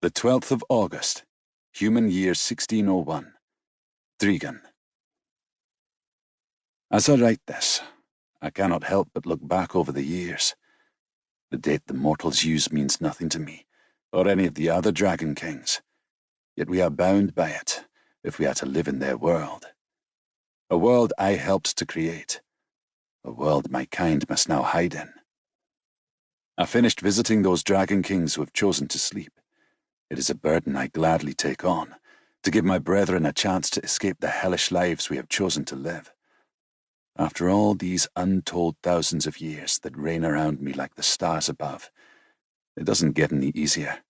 The 12th of August, human year 1601. Drigan. As I write this, I cannot help but look back over the years. The date the mortals use means nothing to me, or any of the other Dragon Kings. Yet we are bound by it, if we are to live in their world. A world I helped to create. A world my kind must now hide in. I finished visiting those Dragon Kings who have chosen to sleep. It is a burden I gladly take on, to give my brethren a chance to escape the hellish lives we have chosen to live. After all these untold thousands of years that reign around me like the stars above, it doesn't get any easier.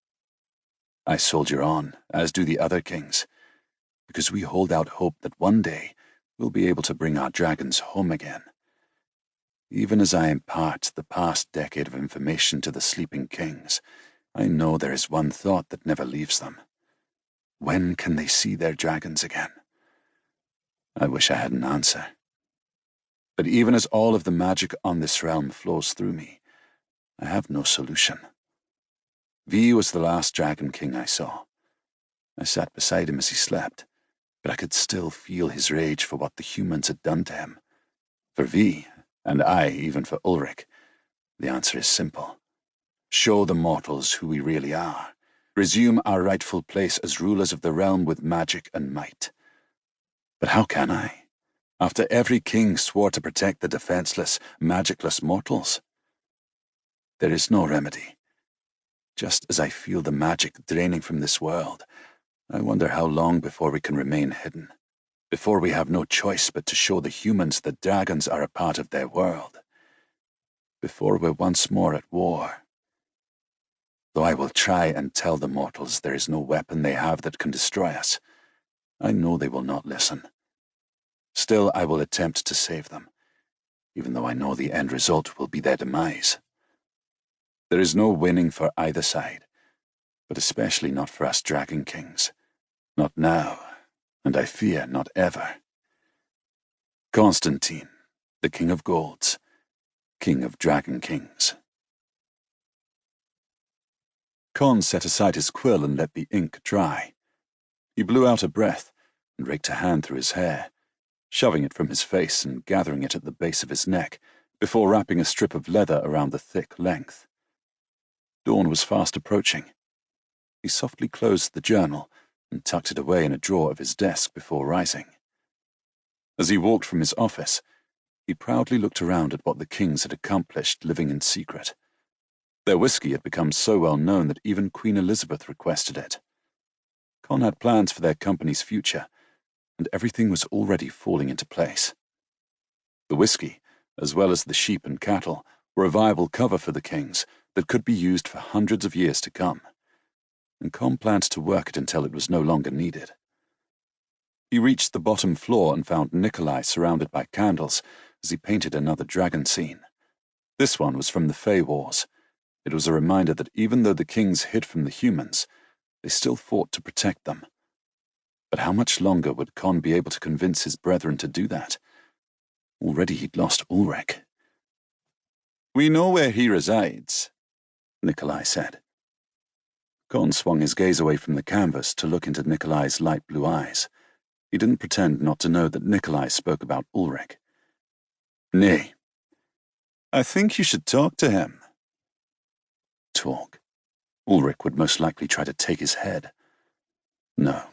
I soldier on, as do the other kings, because we hold out hope that one day we'll be able to bring our dragons home again. Even as I impart the past decade of information to the sleeping kings, I know there is one thought that never leaves them. When can they see their dragons again? I wish I had an answer. But even as all of the magic on this realm flows through me, I have no solution. V was the last Dragon King I saw. I sat beside him as he slept, but I could still feel his rage for what the humans had done to him. For V, and I, even for Ulrich, the answer is simple. Show the mortals who we really are. Resume our rightful place as rulers of the realm with magic and might. But how can I, after every king swore to protect the defenseless, magicless mortals? There is no remedy. Just as I feel the magic draining from this world, I wonder how long before we can remain hidden, before we have no choice but to show the humans that dragons are a part of their world, before we're once more at war. Though I will try and tell the mortals there is no weapon they have that can destroy us, I know they will not listen. Still, I will attempt to save them, even though I know the end result will be their demise. There is no winning for either side, but especially not for us Dragon Kings. Not now, and I fear not ever. Constantine, the King of Golds, King of Dragon Kings. Con set aside his quill and let the ink dry. He blew out a breath and raked a hand through his hair, shoving it from his face and gathering it at the base of his neck before wrapping a strip of leather around the thick length. Dawn was fast approaching. He softly closed the journal and tucked it away in a drawer of his desk before rising. As he walked from his office, he proudly looked around at what the kings had accomplished living in secret. Their whiskey had become so well known that even Queen Elizabeth requested it. Con had plans for their company's future, and everything was already falling into place. The whiskey, as well as the sheep and cattle, were a viable cover for the kings that could be used for hundreds of years to come, and Con planned to work it until it was no longer needed. He reached the bottom floor and found Nikolai surrounded by candles as he painted another dragon scene. This one was from the Fey Wars. It was a reminder that even though the kings hid from the humans, they still fought to protect them. But how much longer would Con be able to convince his brethren to do that? Already he'd lost Ulrich. "We know where he resides," Nikolai said. Con swung his gaze away from the canvas to look into Nikolai's light blue eyes. He didn't pretend not to know that Nikolai spoke about Ulrich. "Nay, I think you should talk to him." Talk? Ulrich would most likely try to take his head. No,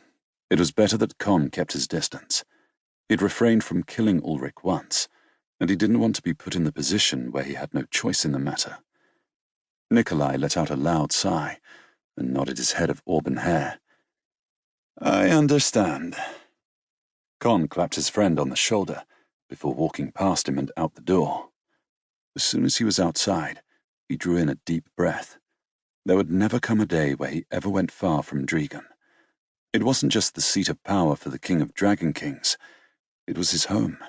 it was better that Con kept his distance. He'd refrained from killing Ulrich once, and he didn't want to be put in the position where he had no choice in the matter. Nikolai let out a loud sigh and nodded his head of auburn hair. "I understand." Con clapped his friend on the shoulder before walking past him and out the door. As soon as he was outside, he drew in a deep breath. There would never come a day where he ever went far from Drigan. It wasn't just the seat of power for the King of Dragon Kings. It was his home,